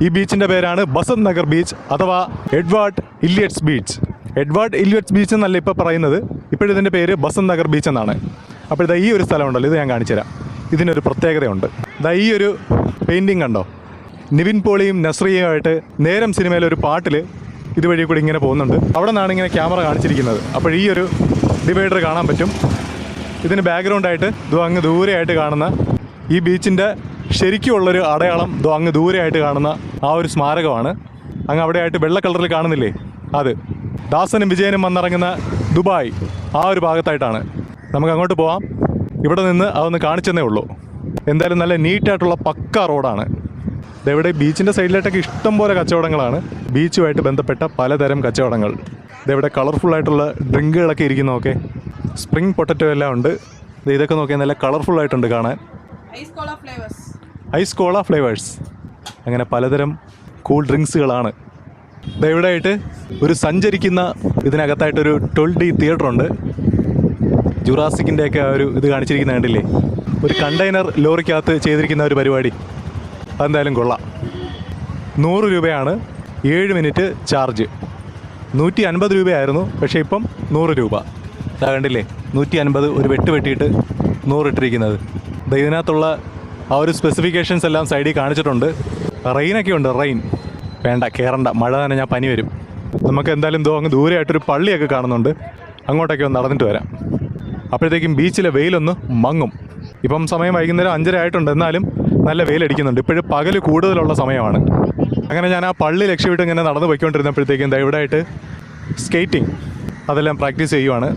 ഈ ബീച്ചിൻ്റെ പേരാണ് ബസന്ത് നഗർ ബീച്ച് അഥവാ എഡ്വാർഡ് ഇല്യറ്റ്സ് ബീച്ച്. എഡ്വാർഡ് ഇല്യറ്റ്സ് ബീച്ച് എന്നല്ല ഇപ്പോൾ പറയുന്നത്, ഇപ്പോഴിതിൻ്റെ പേര് ബസന്ത് നഗർ ബീച്ച് എന്നാണ്. അപ്പോൾ ഇതാ ഈ ഒരു സ്ഥലമുണ്ടല്ലോ, ഇത് ഞാൻ കാണിച്ചു തരാം. ഇതിനൊരു പ്രത്യേകതയുണ്ട്. ഇതാ ഈ ഒരു പെയിൻറ്റിങ് കണ്ടോ, നിവിൻ പോളിയും നസ്രിയയുമായിട്ട് നേരം സിനിമയിലൊരു പാട്ടിൽ ഇതുവഴി കൂടി ഇങ്ങനെ പോകുന്നുണ്ട്. അവിടെ നിന്നാണ് ഇങ്ങനെ ക്യാമറ കാണിച്ചിരിക്കുന്നത്. അപ്പോൾ ഈ ഒരു ഡിവൈഡർ കാണാൻ പറ്റും. ഇതിന് ബാക്ക്ഗ്രൗണ്ടായിട്ട് അങ്ങ് ദൂരെയായിട്ട് കാണുന്ന ഈ ബീച്ചിൻ്റെ ശരിക്കുമുള്ളൊരു അടയാളം അങ്ങ് ദൂരെയായിട്ട് കാണുന്ന ആ ഒരു സ്മാരകമാണ്. അങ്ങ് അവിടെയായിട്ട് വെള്ള കളറിൽ കാണുന്നില്ലേ, അത് ദാസനും വിജയനും വന്നിറങ്ങുന്ന ദുബായ് ആ ഒരു ഭാഗത്തായിട്ടാണ്. നമുക്ക് അങ്ങോട്ട് പോവാം. ഇവിടെ നിന്ന് അതൊന്ന് കാണിച്ചെന്നേ ഉള്ളൂ. എന്തായാലും നല്ല നീറ്റായിട്ടുള്ള പക്ക റോഡാണ്. ഇതെവിടെ ബീച്ചിൻ്റെ സൈഡിലായിട്ടൊക്കെ ഇഷ്ടം പോലെ കച്ചവടങ്ങളാണ്, ബീച്ചുമായിട്ട് ബന്ധപ്പെട്ട പലതരം കച്ചവടങ്ങൾ. ഇതെവിടെ കളർഫുള്ളായിട്ടുള്ള ഡ്രിങ്കുകളൊക്കെ ഇരിക്കുന്നതൊക്കെ, സ്പ്രിംഗ് പൊട്ടറ്റോ എല്ലാം ഉണ്ട്. ഇതൊക്കെ നോക്കിയാൽ നല്ല കളർഫുള്ളായിട്ടുണ്ട് കാണാൻ. ഐസ് കോള ഫ്ലേവേഴ്സ്, അങ്ങനെ പലതരം കൂൾ ഡ്രിങ്ക്സുകളാണ്. ഇതെവിടെയായിട്ട് ഒരു സഞ്ചരിക്കുന്ന ഇതിനകത്തായിട്ടൊരു 12D തിയേറ്ററുണ്ട്. ജുറാസിക്കിൻ്റെയൊക്കെ ഒരു ഇത് കാണിച്ചിരിക്കുന്ന കണ്ടില്ലേ, ഒരു കണ്ടെയ്നർ ലോറിക്കകത്ത് ചെയ്തിരിക്കുന്ന ഒരു പരിപാടി. അതെന്തായാലും കൊള്ളാം. 100 രൂപയാണ് 7 മിനിറ്റ് ചാർജ്. 150 രൂപയായിരുന്നു, പക്ഷേ ഇപ്പം 100 രൂപ. ഇതാ കണ്ടില്ലേ, 150 ഒരു വെട്ടിയിട്ട് 100 ഇട്ടിരിക്കുന്നത്. ഇതിനകത്തുള്ള ആ ഒരു സ്പെസിഫിക്കേഷൻസ് എല്ലാം സൈഡിൽ കാണിച്ചിട്ടുണ്ട്. റെയിനൊക്കെ ഉണ്ട്. റെയിൻ വേണ്ട, കയറണ്ട, മഴ തന്നെ ഞാൻ പനി വരും. നമുക്ക് എന്തായാലും അങ്ങ് ദൂരെയായിട്ടൊരു പള്ളിയൊക്കെ കാണുന്നുണ്ട്, അങ്ങോട്ടൊക്കെ ഒന്ന് നടന്നിട്ട് വരാം. അപ്പോഴത്തേക്കും ബീച്ചിലെ വെയിലൊന്ന് മങ്ങും. ഇപ്പം സമയം വൈകുന്നേരം 5:30 ആയിട്ടുണ്ട്, എന്നാലും നല്ല വെയിലടിക്കുന്നുണ്ട്. ഇപ്പോഴും പകൽ കൂടുതലുള്ള സമയമാണ്. അങ്ങനെ ഞാൻ ആ പള്ളി ലക്ഷ്യമിട്ട് ഇങ്ങനെ നടന്നു പോയിക്കൊണ്ടിരുന്നപ്പോഴത്തേക്കും എന്താ ഇവിടെ ആയിട്ട് സ്കേറ്റിംഗ് അതെല്ലാം പ്രാക്ടീസ് ചെയ്യുവാണ്.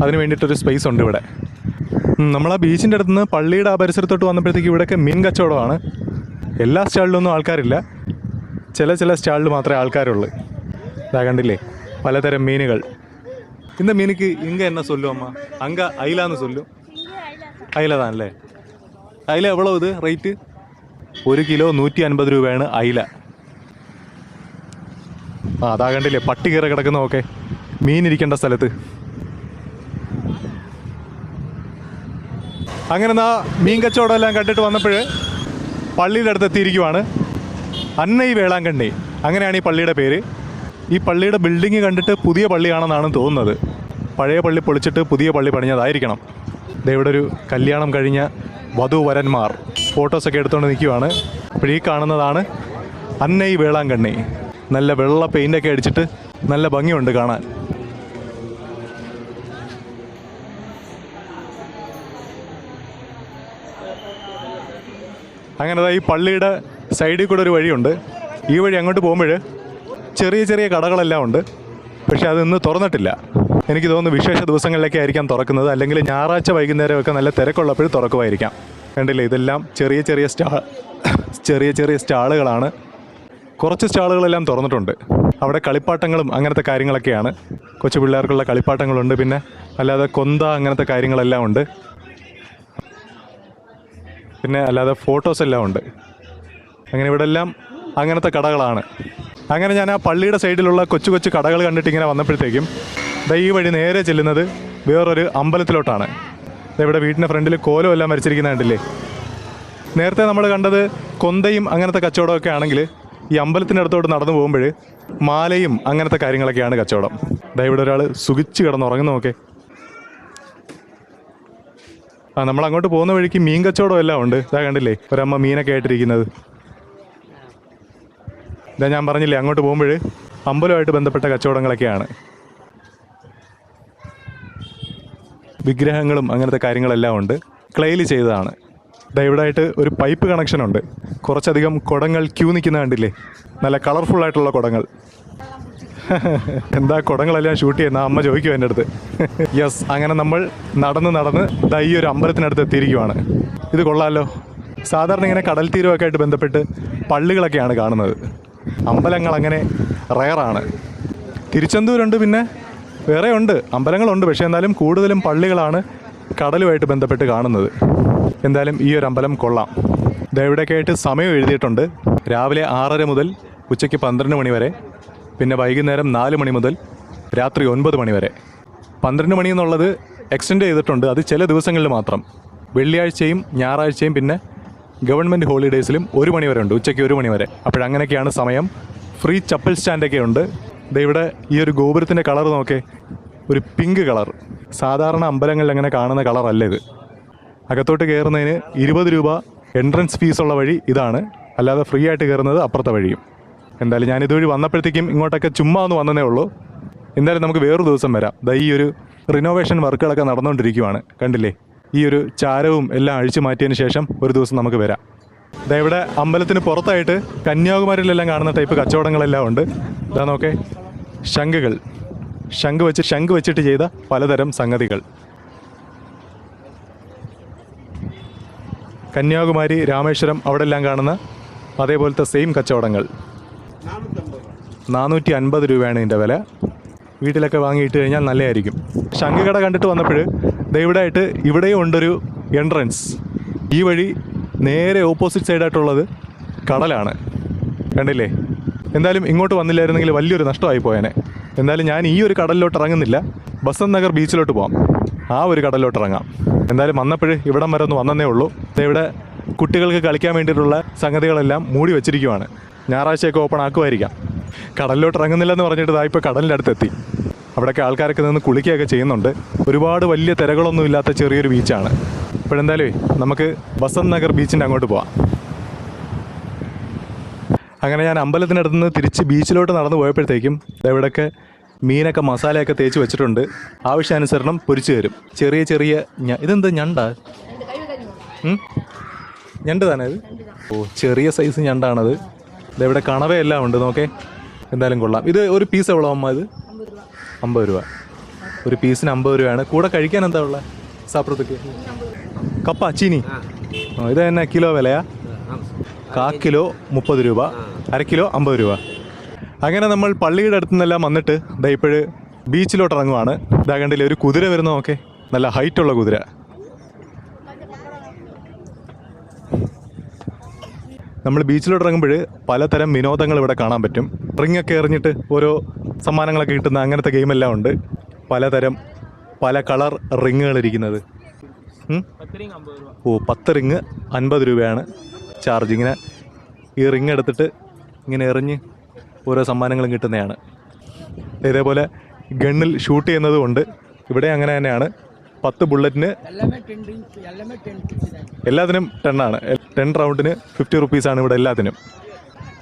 അതിന് വേണ്ടിയിട്ടൊരു സ്പേസ് ഉണ്ട് ഇവിടെ. നമ്മൾ ആ ബീച്ചിൻ്റെ അടുത്ത് നിന്ന് പള്ളിയുടെ ആ പരിസരത്തോട്ട് വന്നപ്പോഴത്തേക്കും ഇവിടെയൊക്കെ മീൻ കച്ചവടമാണ്. എല്ലാ സ്റ്റാളിലൊന്നും ആൾക്കാരില്ല, ചില സ്റ്റാളിൽ മാത്രമേ ആൾക്കാരുള്ളൂ. ഇതാ കണ്ടില്ലേ, പലതരം മീനുകൾ. இந்த மீனுக்கு இங்கே என்ன சொல்லும் அம்மா? அங்கே ஐலான்னு சொல்லும். ஐல தான் അല്ലേ? അയില എവ്വളോ ഇത് റേറ്റ്? 1 കിലോ 150 രൂപയാണ് അയില. അതാ കണ്ടില്ലേ പട്ടി കയറി കിടക്കുന്നതൊക്കെ, മീനിരിക്കേണ്ട സ്ഥലത്ത്. അങ്ങനെ മീൻ കച്ചവടം എല്ലാം കണ്ടിട്ട് വന്നപ്പോൾ പള്ളിയുടെ അടുത്ത് എത്തിയിരിക്കുവാണ്. അന്നൈ വേളാങ്കണ്ണി, അങ്ങനെയാണ് ഈ പള്ളിയുടെ പേര്. ഈ പള്ളിയുടെ ബിൽഡിങ് കണ്ടിട്ട് പുതിയ പള്ളിയാണെന്നാണ് തോന്നുന്നത്. പഴയ പള്ളി പൊളിച്ചിട്ട് പുതിയ പള്ളി പണിഞ്ഞതായിരിക്കണം. ഇവിടെ ഒരു കല്യാണം കഴിഞ്ഞ വധുവരന്മാർ ഫോട്ടോസൊക്കെ എടുത്തുകൊണ്ട് നിൽക്കുവാണ്. അപ്പോൾ ഈ കാണുന്നതാണ് അന്നൈ വേളാങ്കണ്ണി. നല്ല വെള്ള പെയിൻ്റൊക്കെ അടിച്ചിട്ട് നല്ല ഭംഗിയുണ്ട് കാണാൻ. അങ്ങനെ ഈ പള്ളിയുടെ സൈഡിൽ കൂടെ ഒരു വഴിയുണ്ട്. ഈ വഴി അങ്ങോട്ട് പോകുമ്പോൾ ചെറിയ കടകളെല്ലാം ഉണ്ട്, പക്ഷേ അതൊന്നും തുറന്നിട്ടില്ല. എനിക്ക് തോന്നുന്നു വിശേഷ ദിവസങ്ങളിലൊക്കെ ആയിരിക്കാം തുറക്കുന്നത്, അല്ലെങ്കിൽ ഞായറാഴ്ച വൈകുന്നേരമൊക്കെ നല്ല തിരക്കുള്ളപ്പോൾ തുറക്കുമായിരിക്കാം. കണ്ടില്ലേ, ഇതെല്ലാം ചെറിയ സ്റ്റാളുകളാണ്. കുറച്ച് സ്റ്റാളുകളെല്ലാം തുറന്നിട്ടുണ്ട്. അവിടെ കളിപ്പാട്ടങ്ങളും അങ്ങനത്തെ കാര്യങ്ങളൊക്കെയാണ്. കൊച്ചു പിള്ളേർക്കുള്ള കളിപ്പാട്ടങ്ങളുണ്ട്, പിന്നെ അല്ലാതെ കൊന്ത അങ്ങനത്തെ കാര്യങ്ങളെല്ലാം ഉണ്ട്, പിന്നെ അല്ലാതെ ഫോട്ടോസ് എല്ലാം ഉണ്ട്. അങ്ങനെ ഇവിടെ എല്ലാം അങ്ങനത്തെ കടകളാണ്. അങ്ങനെ ഞാൻ ആ പള്ളിയുടെ സൈഡിലുള്ള കൊച്ചു കടകൾ കണ്ടിട്ട് ഇങ്ങനെ വന്നപ്പോഴത്തേക്കും ഈ വഴി നേരെ ചെല്ലുന്നത് വേറൊരു അമ്പലത്തിലോട്ടാണ്. ഇവിടെ വീടിൻ്റെ ഫ്രണ്ടിൽ കോലം എല്ലാം വരച്ചിരിക്കുന്ന കണ്ടില്ലേ. നേരത്തെ നമ്മൾ കണ്ടത് കൊന്തയും അങ്ങനത്തെ കച്ചവടമൊക്കെ ആണെങ്കിൽ ഈ അമ്പലത്തിൻ്റെ അടുത്തോട്ട് നടന്നു പോകുമ്പോൾ മാലയും അങ്ങനത്തെ കാര്യങ്ങളൊക്കെയാണ് കച്ചവടം. ഇവിടെ ഒരാൾ സുഖിച്ച് കിടന്നുറങ്ങുന്നു നോക്കെ. നമ്മൾ അങ്ങോട്ട് പോകുന്ന വഴിക്ക് മീൻ കച്ചവടം എല്ലാം ഉണ്ട്. ഇതാ കണ്ടില്ലേ, ഒരമ്മ മീനൊക്കെ ആയിട്ടിരിക്കുന്നത്. ഇതാ ഞാൻ പറഞ്ഞില്ലേ, അങ്ങോട്ട് പോകുമ്പോൾ അമ്പലമായിട്ട് ബന്ധപ്പെട്ട കച്ചവടങ്ങളൊക്കെയാണ്. വിഗ്രഹങ്ങളും അങ്ങനത്തെ കാര്യങ്ങളെല്ലാം ഉണ്ട്. ക്ലേയിൽ ചെയ്തതാണ്. ഇവിടെ ആയിട്ട് ഒരു പൈപ്പ് കണക്ഷനുണ്ട്. കുറച്ചധികം കുടങ്ങൾ ക്യൂ നിൽക്കുന്ന കണ്ടില്ലേ, നല്ല കളർഫുള്ളായിട്ടുള്ള കുടങ്ങൾ. എന്താ കുടങ്ങളെല്ലാം ഷൂട്ട് ചെയ്യുന്ന അമ്മ ചോദിക്കും എൻ്റെ അടുത്ത്. യെസ്, അങ്ങനെ നമ്മൾ നടന്ന് ഈ ഒരു അമ്പലത്തിനടുത്ത് എത്തിയിരിക്കുവാണ്. ഇത് കൊള്ളാമല്ലോ. സാധാരണ ഇങ്ങനെ കടൽ തീരമൊക്കെ ആയിട്ട് ബന്ധപ്പെട്ട് പള്ളികളൊക്കെയാണ് കാണുന്നത്. അമ്പലങ്ങൾ അങ്ങനെ റയറാണ്. തിരുച്ചെന്തൂരുണ്ട്, പിന്നെ വേറെ ഉണ്ട്, അമ്പലങ്ങളുണ്ട്. പക്ഷേ എന്നാലും കൂടുതലും പള്ളികളാണ് കടലുമായിട്ട് ബന്ധപ്പെട്ട് കാണുന്നത്. എന്തായാലും ഈ ഒരു അമ്പലം കൊള്ളാം. ഇവിടെയൊക്കെ ആയിട്ട് സമയം എഴുതിയിട്ടുണ്ട്. രാവിലെ 6:30 മുതൽ ഉച്ചയ്ക്ക് 12 മണി വരെ, പിന്നെ വൈകുന്നേരം 4 മണി മുതൽ രാത്രി 9 മണി വരെ. 12 മണി എന്നുള്ളത് എക്സ്റ്റെൻഡ് ചെയ്തിട്ടുണ്ട്. അത് ചില ദിവസങ്ങളിൽ മാത്രം, വെള്ളിയാഴ്ചയും ഞായറാഴ്ചയും പിന്നെ ഗവൺമെൻറ് ഹോളിഡേയ്സിലും 1 മണി വരെ ഉണ്ട്, ഉച്ചയ്ക്ക് 1 മണി വരെ. അപ്പോഴങ്ങനെയൊക്കെയാണ് സമയം. ഫ്രീ ചപ്പൽ സ്റ്റാൻഡൊക്കെ ഉണ്ട്. ഇവിടെ ഈ ഒരു ഗോപുരത്തിൻ്റെ കളർ നോക്കേ, ഒരു പിങ്ക് കളർ. സാധാരണ അമ്പലങ്ങളിൽ അങ്ങനെ കാണുന്ന കളറല്ല ഇത്. അകത്തോട്ട് കയറുന്നതിന് 20 രൂപ എൻട്രൻസ് ഫീസുള്ള വഴി ഇതാണ്, അല്ലാതെ ഫ്രീ ആയിട്ട് കയറുന്നത് അപ്പുറത്തെ വഴിയും. എന്തായാലും ഞാനിതുവഴി വന്നപ്പോഴത്തേക്കും ഇങ്ങോട്ടൊക്കെ ചുമ്മാ ഒന്ന് വന്നതേ ഉള്ളൂ. എന്തായാലും നമുക്ക് വേറൊരു ദിവസം വരാം. ഈ ഒരു റിനോവേഷൻ വർക്കുകളൊക്കെ നടന്നുകൊണ്ടിരിക്കുകയാണ്, കണ്ടില്ലേ? ഈ ഒരു ചാരവും എല്ലാം അഴിച്ചു മാറ്റിയതിന് ശേഷം ഒരു ദിവസം നമുക്ക് വരാം. ഇവിടെ അമ്പലത്തിന് പുറത്തായിട്ട് കന്യാകുമാരിയിലെല്ലാം കാണുന്ന ടൈപ്പ് കച്ചവടങ്ങളെല്ലാം ഉണ്ട്. ഇതാ നോക്കേ, ശംഖുകൾ, ശംഖ് വെച്ചിട്ട് ചെയ്ത പലതരം സംഗതികൾ. കന്യാകുമാരി, രാമേശ്വരം അവിടെ എല്ലാം കാണുന്ന അതേപോലത്തെ സെയിം കച്ചവടങ്ങൾ. 450 രൂപയാണ് ഇതിൻ്റെ വില. വീട്ടിലൊക്കെ വാങ്ങിയിട്ട് കഴിഞ്ഞാൽ നല്ലതായിരിക്കും. ശംഖുകട കണ്ടിട്ട് വന്നപ്പോൾ ഇവിടെയായിട്ട് ഇവിടെയും ഉണ്ടൊരു എൻട്രൻസ്. ഈ വഴി നേരെ ഓപ്പോസിറ്റ് സൈഡായിട്ടുള്ളത് കടലാണ്, കണ്ടില്ലേ? എന്തായാലും ഇങ്ങോട്ട് വന്നില്ലായിരുന്നെങ്കിൽ വലിയൊരു നഷ്ടമായി പോയേനെ. എന്തായാലും ഞാൻ ഈ ഒരു കടലിലോട്ട് ഇറങ്ങുന്നില്ല, ബസന്ത് നഗർ ബീച്ചിലോട്ട് പോകാം, ആ ഒരു കടലിലോട്ട് ഇറങ്ങാം. എന്തായാലും വന്നപ്പോൾ ഇവിടം വരെ ഒന്ന് വന്നതേ ഉള്ളൂ. ഇവിടെ കുട്ടികൾക്ക് കളിക്കാൻ വേണ്ടിയിട്ടുള്ള സംഗതികളെല്ലാം മൂടി വെച്ചിരിക്കുവാണ്. ഞായറാഴ്ചയൊക്കെ ഓപ്പൺ ആക്കുമായിരിക്കാം. കടലിലോട്ട് ഇറങ്ങുന്നില്ലെന്ന് പറഞ്ഞിട്ട് ഇപ്പോൾ കടലിൻ്റെ അടുത്തെത്തി. അവിടെയൊക്കെ ആൾക്കാരൊക്കെ നിന്ന് കുളിക്കുകയൊക്കെ ചെയ്യുന്നുണ്ട്. ഒരുപാട് വലിയ തിരകളൊന്നും ഇല്ലാത്ത ചെറിയൊരു ബീച്ചാണ്. ഇപ്പോഴെന്തായാലും നമുക്ക് ബസന്ത് നഗർ ബീച്ചിൻ്റെ അങ്ങോട്ട് പോവാം. അങ്ങനെ ഞാൻ അമ്പലത്തിനടുത്ത് നിന്ന് തിരിച്ച് ബീച്ചിലോട്ട് നടന്നു പോയപ്പോഴത്തേക്കും ഇവിടെയൊക്കെ മീനൊക്കെ മസാലയൊക്കെ തേച്ച് വെച്ചിട്ടുണ്ട്. ആവശ്യാനുസരണം പൊരിച്ചു തരും. ചെറിയ ചെറിയ ഇതെന്താ ഞണ്ടാ? ഞണ്ട് തന്നെ ഇത്? ഓ, ചെറിയ സൈസ് ഞണ്ടാണത്. ഇതെവിടെ കണവയെല്ലാം ഉണ്ട്, നോക്കേ. എന്തായാലും കൊള്ളാം. ഇത് ഒരു പീസ് എவ்வளோ അമ്മ? ഇത് 50 രൂപ. ഒരു പീസിന് 50 രൂപയാണ്. കൂടെ കഴിക്കാൻ എന്താ ഉള്ളത്? സാപ്പിടത്തേക്ക് കപ്പ ചീനി. ഇത് തന്നെ കിലോ വിലയാ? 1/4 കിലോ 30 രൂപ, 1/2 കിലോ 50 രൂപ. അങ്ങനെ നമ്മൾ പള്ളിയുടെ അടുത്ത് നിന്നെല്ലാം വന്നിട്ട് ഇപ്പോഴ് ബീച്ചിലോട്ട് ഇറങ്ങുവാണ്. ഇതാ കണ്ടില്ലേ, ഒരു കുതിര വരുന്ന നോക്കേ, നല്ല ഹൈറ്റുള്ള കുതിര. നമ്മൾ ബീച്ചിലോട്ട് ഇറങ്ങുമ്പോൾ പലതരം വിനോദങ്ങൾ ഇവിടെ കാണാൻ പറ്റും. റിങ്ങൊക്കെ എറിഞ്ഞിട്ട് ഓരോ സമ്മാനങ്ങളൊക്കെ കിട്ടുന്ന അങ്ങനത്തെ ഗെയിമെല്ലാം ഉണ്ട്. പല കളർ റിങ്ങുകൾ ഇരിക്കുന്നത്. ഓ, 10 റിങ് 50 രൂപയാണ് ചാർജ്. ഇങ്ങനെ ഈ റിങ് എടുത്തിട്ട് ഇങ്ങനെ എറിഞ്ഞ് ഓരോ സമ്മാനങ്ങളും കിട്ടുന്നതാണ്. ഇതേപോലെ ഗണ്ണിൽ ഷൂട്ട് ചെയ്യുന്നതും ഉണ്ട്. ഇവിടെ അങ്ങനെ തന്നെയാണ്. 10 ബുള്ളറ്റിന് എല്ലാത്തിനും 10 ആണ്. 10 റൗണ്ടിന് 50 റുപ്പീസാണ് ഇവിടെ എല്ലാത്തിനും.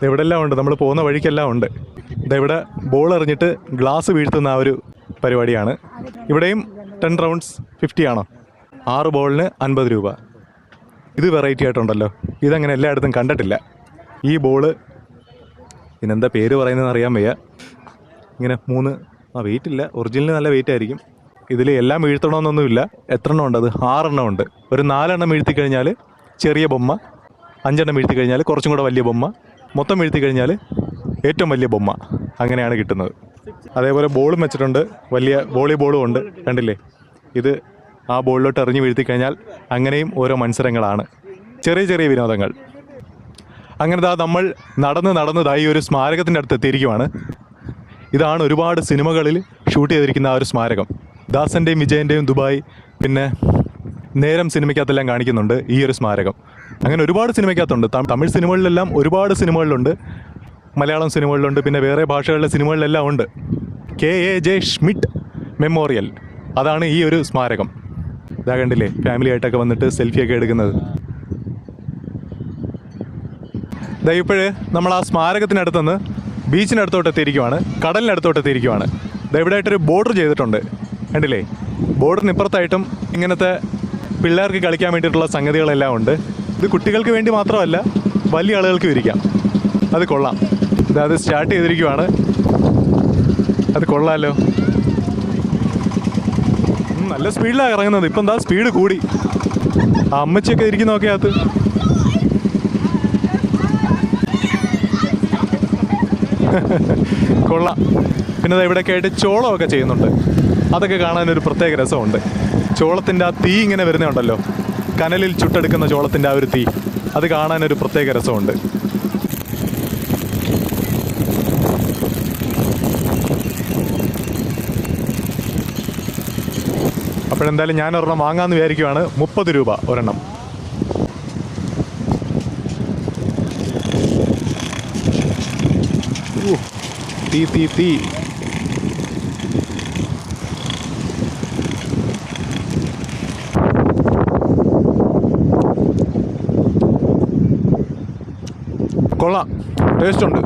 ഇവിടെ എല്ലാം ഉണ്ട്, നമ്മൾ പോകുന്ന വഴിക്കെല്ലാം ഉണ്ട്. ഇതെവിടെ ബോൾ എറിഞ്ഞിട്ട് ഗ്ലാസ് വീഴ്ത്തുന്ന ആ ഒരു പരിപാടിയാണ്. ഇവിടെയും 10 റൗണ്ട്സ് 50 ആണോ? 6 ബോളിന് 50 രൂപ. ഇത് വെറൈറ്റി ആയിട്ടുണ്ടല്ലോ, ഇതങ്ങനെ എല്ലായിടത്തും കണ്ടിട്ടില്ല. ഈ ബോള് ഇതിനെന്താ പേര് പറയുന്നതെന്ന് അറിയാൻ വയ്യ. ഇങ്ങനെ 3 വെയിറ്റ് ഇല്ല, ഒറിജിനൽ നല്ല വെയിറ്റ് ആയിരിക്കും. ഇതിൽ എല്ലാം വീഴ്ത്തണമെന്നൊന്നുമില്ല. എത്ര എണ്ണം ഉണ്ട്? അത് 6 എണ്ണം ഉണ്ട്. ഒരു 4 എണ്ണം വീഴ്ത്തി കഴിഞ്ഞാൽ ചെറിയ ബൊമ്മ, 5 എണ്ണം വീഴ്ത്തി കഴിഞ്ഞാൽ കുറച്ചും കൂടെ വലിയ ബൊമ്മ, മൊത്തം വീഴ്ത്തി കഴിഞ്ഞാൽ ഏറ്റവും വലിയ ബൊമ്മ. അങ്ങനെയാണ് കിട്ടുന്നത്. അതേപോലെ ബോളും വെച്ചിട്ടുണ്ട്, വലിയ വോളിബോളും ഉണ്ട്, കണ്ടില്ലേ? ഇത് ആ ബോളിലോട്ട് എറിഞ്ഞ് വീഴ്ത്തി കഴിഞ്ഞാൽ അങ്ങനെയും ഓരോ മത്സരങ്ങളാണ്. ചെറിയ ചെറിയ വിനോദങ്ങൾ. അങ്ങനെ നമ്മൾ നടന്നതായി ഒരു സ്മാരകത്തിൻ്റെ അടുത്ത് എത്തിയിരിക്കുവാണ്. ഇതാണ് ഒരുപാട് സിനിമകളിൽ ഷൂട്ട് ചെയ്തിരിക്കുന്ന ആ ഒരു സ്മാരകം. ദാസൻ്റെയും വിജയൻ്റെയും ദുബായ്, പിന്നെ നേരം സിനിമയ്ക്കകത്തെല്ലാം കാണിക്കുന്നുണ്ട് ഈ ഒരു സ്മാരകം. അങ്ങനെ ഒരുപാട് സിനിമയ്ക്കകത്തുണ്ട്. തമിഴ് സിനിമകളിലെല്ലാം ഒരുപാട് സിനിമകളിലുണ്ട്, മലയാളം സിനിമകളിലുണ്ട്, പിന്നെ വേറെ ഭാഷകളിലെ സിനിമകളിലെല്ലാം ഉണ്ട്. KAJ ഷ്മിറ്റ് മെമ്മോറിയൽ, അതാണ് ഈ ഒരു സ്മാരകം. ഇതാ കണ്ടില്ലേ, ഫാമിലി ആയിട്ടൊക്കെ വന്നിട്ട് സെൽഫിയൊക്കെ എടുക്കുന്നത്. ഇപ്പോഴ് നമ്മൾ ആ സ്മാരകത്തിനടുത്തുനിന്ന് ബീച്ചിനടുത്തോട്ട് എത്തിയിരിക്കുവാണ്, കടലിനടുത്തോട്ട് എത്തിയിരിക്കുവാണ്. ഇവിടെയായിട്ടൊരു ബോർഡർ ചെയ്തിട്ടുണ്ട്, കണ്ടില്ലേ? ബോർഡറിന് ഇപ്പുറത്തായിട്ടും ഇങ്ങനത്തെ പിള്ളേർക്ക് കളിക്കാൻ വേണ്ടിയിട്ടുള്ള സംഗതികളെല്ലാം ഉണ്ട്. ഇത് കുട്ടികൾക്ക് വേണ്ടി മാത്രമല്ല, വലിയ ആളുകൾക്കും ഇരിക്കാം. അത് കൊള്ളാം. അത് സ്റ്റാർട്ട് ചെയ്തിരിക്കുവാണ്. അത് കൊള്ളാമല്ലോ. നല്ല സ്പീഡിലാണ് ഇറങ്ങുന്നത്. ഇപ്പം എന്താ സ്പീഡ് കൂടി. ആ അമ്മച്ചിയൊക്കെ ഇരിക്കുന്നതൊക്കെ അത് കൊള്ളാം. പിന്നെ ഇവിടെയൊക്കെ ആയിട്ട് ചോളമൊക്കെ ചെയ്യുന്നുണ്ട്. അതൊക്കെ കാണാനൊരു പ്രത്യേക രസമുണ്ട്. ചോളത്തിൻ്റെ ആ തീ ഇങ്ങനെ വരുന്നുണ്ടല്ലോ, കനലിൽ ചുട്ടെടുക്കുന്ന ചോളത്തിൻ്റെ ആ ഒരു തീ, അത് കാണാനൊരു പ്രത്യേക രസമുണ്ട്. അപ്പോഴെന്തായാലും ഞാൻ ഒരെണ്ണം വാങ്ങാമെന്ന് വിചാരിക്കുവാണ്. 30 രൂപ ഒരെണ്ണം. തീ തീ തീ. കൊള്ളാം, ടേസ്റ്റുണ്ട്.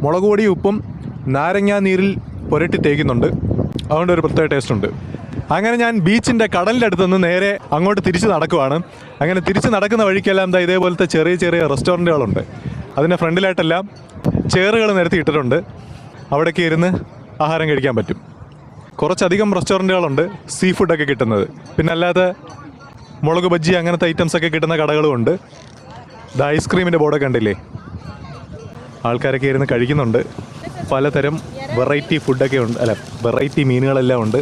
മുളക് പൊടിയും ഉപ്പും നാരങ്ങാ നീരിൽ പുരട്ടി തേക്കുന്നുണ്ട്, അതുകൊണ്ട് ഒരു പ്രത്യേക ടേസ്റ്റുണ്ട്. അങ്ങനെ ഞാൻ ബീച്ചിൻ്റെ കടലിൻ്റെ അടുത്തുനിന്ന് നേരെ അങ്ങോട്ട് തിരിച്ച് നടക്കുവാണ്. അങ്ങനെ തിരിച്ച് നടക്കുന്ന വഴിക്കെല്ലാം എന്താ ഇതേപോലത്തെ ചെറിയ ചെറിയ റെസ്റ്റോറൻറ്റുകളുണ്ട്. അതിൻ്റെ ഫ്രണ്ടിലായിട്ടെല്ലാം ചെയറുകൾ നിരത്തിയിട്ടിട്ടുണ്ട്. അവിടേക്ക് ഇരുന്ന് ആഹാരം കഴിക്കാൻ പറ്റും. കുറച്ചധികം റെസ്റ്റോറൻറ്റുകളുണ്ട് സീ ഫുഡൊക്കെ കിട്ടുന്നത്. പിന്നെ അല്ലാതെ മുളക് ബജ്ജി അങ്ങനത്തെ ഐറ്റംസൊക്കെ കിട്ടുന്ന കടകളുമുണ്ട്. ഇത് ഐസ്ക്രീമിൻ്റെ ബോർഡൊക്കെ കണ്ടില്ലേ, ആൾക്കാരൊക്കെ ഇരുന്ന് കഴിക്കുന്നുണ്ട്. പലതരം വെറൈറ്റി ഫുഡൊക്കെ ഉണ്ട്, അല്ല വെറൈറ്റി മീനുകളെല്ലാം ഉണ്ട്.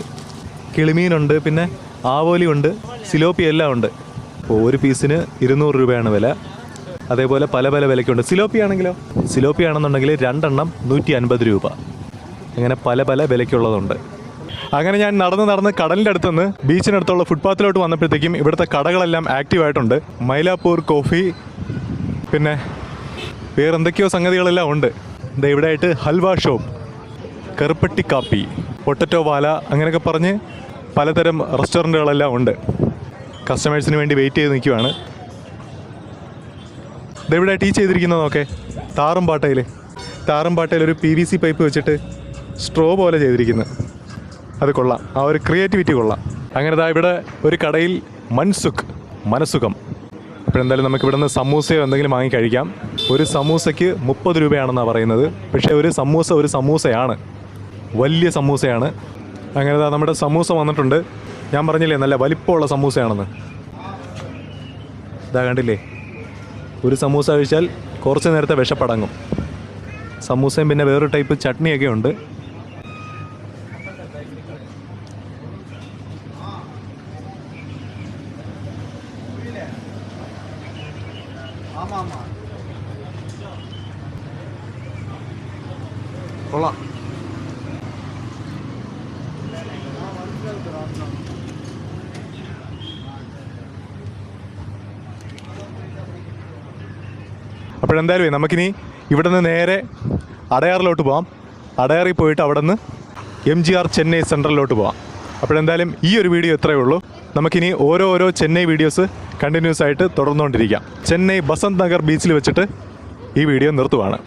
കിളിമീനുണ്ട്, പിന്നെ ആവോലിയുണ്ട്, സിലോപ്പി എല്ലാം ഉണ്ട്. അപ്പോൾ ഒരു പീസിന് 200 രൂപയാണ് വില. അതേപോലെ പല പല വിലയ്ക്കുണ്ട്. സിലോപ്പി ആണെങ്കിലോ, സിലോപ്പി ആണെന്നുണ്ടെങ്കിൽ 2 എണ്ണം 150 രൂപ. അങ്ങനെ പല പല വിലയ്ക്കുള്ളതുണ്ട്. അങ്ങനെ ഞാൻ നടന്ന് കടലിൻ്റെ അടുത്തുനിന്ന് ബീച്ചിനടുത്തുള്ള ഫുട്പാത്തിലോട്ട് വന്നപ്പോഴത്തേക്കും ഇവിടുത്തെ കടകളെല്ലാം ആക്റ്റീവായിട്ടുണ്ട്. മൈലാപ്പൂർ കോഫി, പിന്നെ വേറെന്തൊക്കെയോ സംഗതികളെല്ലാം ഉണ്ട്. എന്താ ഇവിടെ ആയിട്ട് ഹൽവ ഷോപ്പ്, കറുപ്പട്ടി കാപ്പി, പൊട്ടറ്റോ വാല, അങ്ങനെയൊക്കെ പറഞ്ഞ് പലതരം റെസ്റ്റോറൻറ്റുകളെല്ലാം ഉണ്ട്. കസ്റ്റമേഴ്സിന് വേണ്ടി വെയിറ്റ് ചെയ്ത് നിൽക്കുവാണ്. ഇതെവിടെ ടീ ചെയ്തിരിക്കുന്നത് നോക്കെ, താറുംപാട്ടയിൽ ഒരു PVC പൈപ്പ് വെച്ചിട്ട് സ്ട്രോ പോലെ ചെയ്തിരിക്കുന്നത്. അത് കൊള്ളാം, ആ ഒരു ക്രിയേറ്റിവിറ്റി കൊള്ളാം. അങ്ങനെ ഇവിടെ ഒരു കടയിൽ മനസുഖം. അപ്പോൾ എന്തായാലും നമുക്ക് ഇവിടെ നിന്ന് സമൂസയോ എന്തെങ്കിലും വാങ്ങി കഴിക്കാം. ഒരു സമൂസയ്ക്ക് 30 രൂപയാണെന്നാണ് പറയുന്നത്. പക്ഷേ ഒരു സമൂസയാണ്, വലിയ സമൂസയാണ്. അങ്ങനെ നമ്മുടെ സമൂസ വന്നിട്ടുണ്ട്. ഞാൻ പറഞ്ഞില്ലേ നല്ല വലിപ്പമുള്ള സമൂസയാണെന്ന്. ഇതാ കണ്ടില്ലേ, ഒരു സമൂസ കഴിച്ചാൽ കുറച്ച് നേരത്തെ വിശപ്പടങ്ങും. സമൂസയും പിന്നെ വേറൊരു ടൈപ്പ് ചട്നിയൊക്കെ ഉണ്ട്. കൊള്ളാം. അപ്പോഴെന്തായാലും നമുക്കിനി ഇവിടെ നിന്ന് നേരെ അടയാറിലോട്ട് പോകാം. അടയാറിൽ പോയിട്ട് അവിടെ നിന്ന് MGR ചെന്നൈ സെൻട്രലിലോട്ട് പോകാം. അപ്പോഴെന്തായാലും ഈ ഒരു വീഡിയോ ഇത്രയേ ഉള്ളൂ. നമുക്കിനി ഓരോ ചെന്നൈ വീഡിയോസ് കണ്ടിന്യൂസ് ആയിട്ട് തുടർന്നുകൊണ്ടിരിക്കാം. ചെന്നൈ ബസന്ത് നഗർ ബീച്ചിൽ വെച്ചിട്ട് ഈ വീഡിയോ നിർത്തുവാണ്.